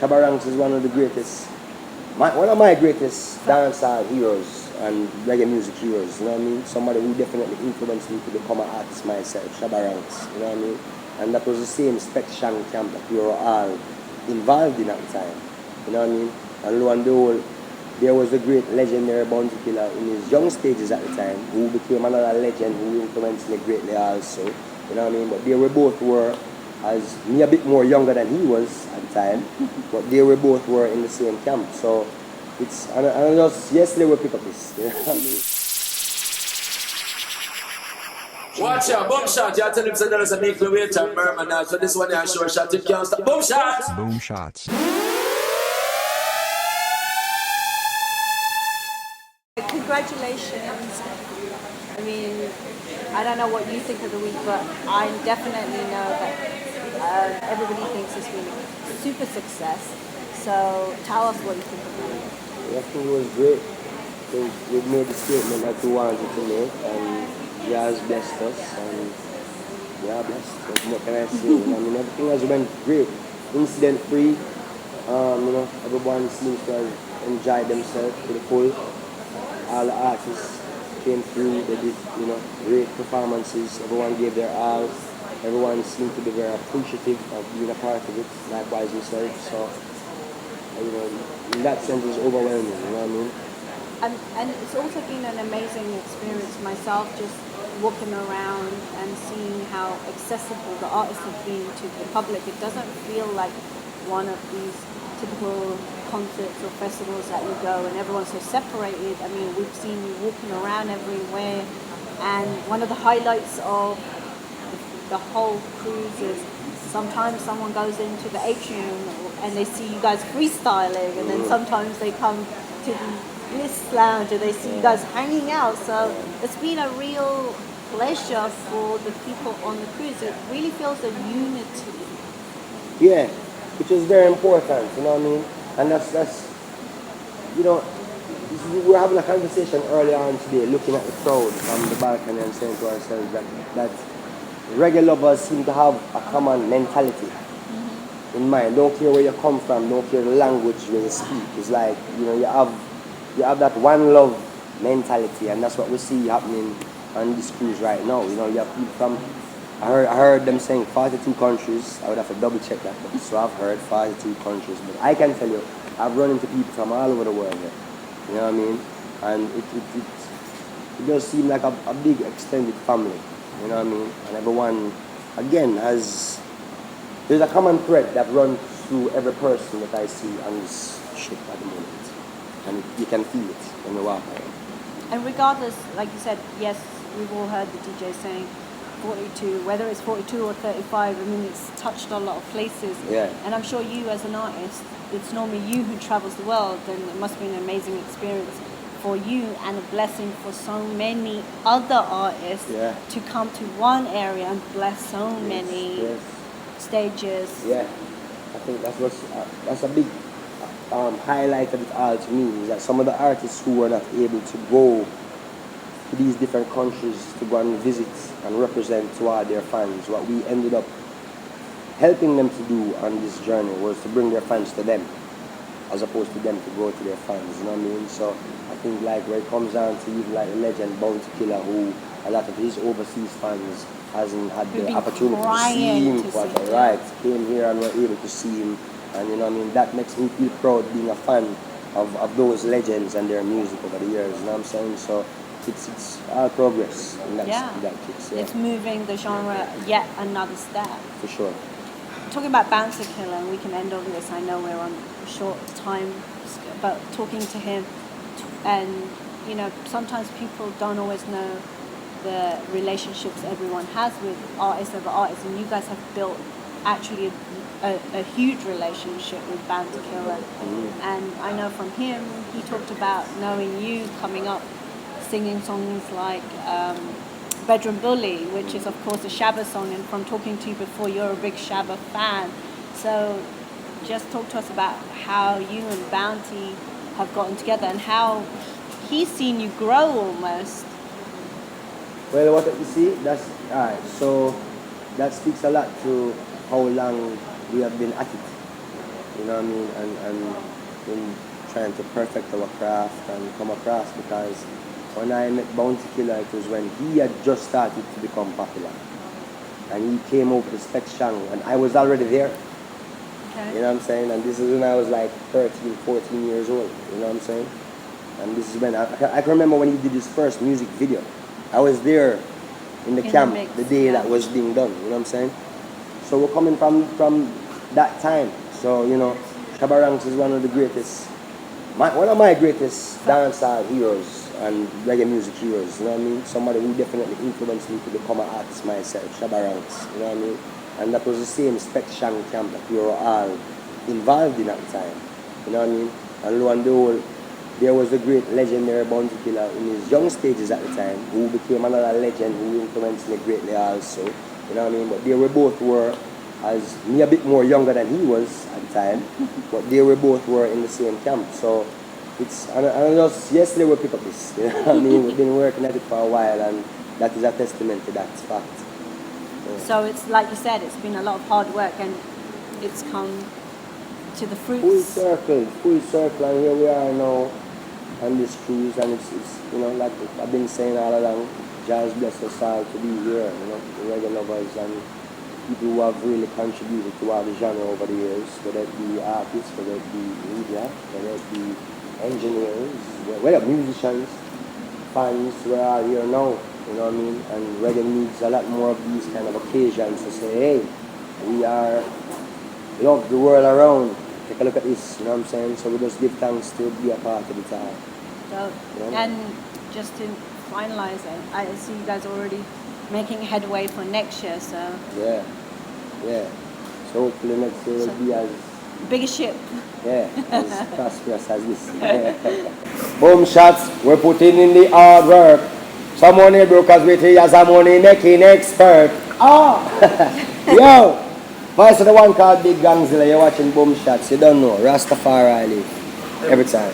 Shabba Ranks is one of the greatest, one of my greatest dancehall heroes and reggae music heroes, you know what I mean? Somebody who definitely influenced me to become an artist myself, Shabba Ranks, you know what I mean? And that was the same Spec Shang camp that we were all involved in at the time, you know what I mean? And lo and behold, there was a great legendary Bounty Killer in his young stages at the time, who became another legend who influenced me greatly also, you know what I mean? But they were both were, as me a bit more younger than he was at the time, but they were both were in the same camp. So it's, and I just, yesterday we pick up this, you know what I mean? Watch out, boom shot. You tell him there's a make the weight and murmur now. So this one is a sure shot. It can't stop. Boom shots. Boom shots. Congratulations. I mean, I don't know what you think of the week, but I definitely know that everybody thinks it's been a super success. So tell us what you think of the week. I think it was great. We've made the statement that we wanted to make, and He has blessed us, and we are blessed. What can I say? I mean, everything has been great, incident-free. Everyone seems to have enjoyed themselves to the full. All the artists came through, they did, great performances. Everyone gave their all. Everyone seemed to be very appreciative of being a part of it, likewise yourself. So, in that sense, it was overwhelming, you know what I mean? And it's also been an amazing experience myself, just walking around and seeing how accessible the artists have been to the public. It doesn't feel like one of these typical concerts or festivals that you go and everyone's so separated. I mean, we've seen you walking around everywhere, and one of the highlights of the whole cruise is sometimes someone goes into the atrium and they see you guys freestyling, and then sometimes they come to the Bliss Lounge and they see you guys hanging out. So it's been a real pleasure for the people on the cruise. It really feels a unity. Yeah, which is very important, you know what I mean? And that's we were having a conversation earlier on today, looking at the crowd from the balcony and saying to ourselves that reggae lovers seem to have a common mentality in mind. Don't care where you come from, don't care the language where you speak. It's like, you have that one love mentality, and that's what we see happening on this cruise right now. You have people from, I heard them saying 42 countries. I would have to double check that, so I've heard 42 countries. But I can tell you, I've run into people from all over the world here. You know what I mean? And it does seem like a big extended family. You know what I mean? And everyone, again, there's a common thread that runs through every person that I see on this ship at the moment. And you can feel it when you walk around. And regardless, like you said, yes, we've all heard the DJ saying 42, whether it's 42 or 35, I mean, it's touched a lot of places. Yeah. And I'm sure you as an artist, it's normally you who travels the world, and it must be an amazing experience for you and a blessing for so many other artists to come to one area and bless so many stages. Yeah, I think that's a big highlight of it all to me, is that some of the artists who were not able to go to these different countries to go and visit and represent to all their fans, what we ended up helping them to do on this journey was to bring their fans to them, as opposed to them to go to their fans, you know what I mean? So I think like where it comes down to even like the legend Bounty Killer, who a lot of his overseas fans hasn't had the opportunity to see him, came here and were able to see him, and you know what I mean, that makes me feel proud being a fan of those legends and their music over the years, you know what I'm saying? So it's all progress in that case. Yeah. It's moving the genre yet another step. For sure. Talking about Bounty Killer, and we can end on this, I know we're on a short time, but talking to him, and sometimes people don't always know the relationships everyone has with artists over artists, and you guys have built actually a huge relationship with Bounty Killer. And I know from him, he talked about knowing you coming up, singing songs like Bedroom Bully, which is of course a Shabba song, and from talking to you before, you're a big Shabba fan. So just talk to us about how you and Bounty have gotten together and how he's seen you grow almost. Well, what you see, that's alright. So that speaks a lot to how long we have been at it. you know what I mean, and in trying to perfect our craft and come across, because when I met Bounty Killa, it was when he had just started to become popular. And he came over to Specshang, and I was already there. Okay. You know what I'm saying? And this is when I was like 13, 14 years old. You know what I'm saying? And this is when I can remember when he did his first music video. I was there in the camp mix, the day yeah. that was being done. You know what I'm saying? So we're coming from that time. So, you know, Shabba Ranks is one of the greatest, one of my greatest dancehall heroes and reggae music heroes. You know what I mean? Somebody who definitely influenced me to become an artist myself, Shabba Ranks. You know what I mean? And that was the same Specshang camp that we were all involved in at the time. You know what I mean? And lo and behold, there was the great legendary Bounty Killa in his young stages at the time, who became another legend who influenced me greatly also. You know what I mean? But they were both were, as me a bit more younger than he was at the time, but they were both were in the same camp. So it's, and just yesterday we pick up this. You know what I mean? We've been working at it for a while, and that is a testament to that fact. Yeah. So it's like you said, it's been a lot of hard work, and it's come to the fruits. Full circle, and here we are now on this cruise, and it's you know, like I've been saying all along, Jazz bless us all to be here, you know, the reggae lovers and people who have really contributed to all the genre over the years, whether it be artists, whether it be media, whether it be engineers, whether musicians, fans, we're all here now, you know what I mean? And reggae needs a lot more of these kind of occasions to say, hey, we love the world around. Take a look at this, you know what I'm saying? So we just give thanks to be a part of it all. So, Yeah. and just to finalize it, I see you guys are already making headway for next year, so Yeah. So hopefully next year will be as bigger ship. as prosperous as this. Boom shots, we're putting in the hard work. Some money brokers with you as a money making expert. Yo! Voice of the one called Big Gangzilla, you're watching Boom Shots, you don't know. Rastafari live every time.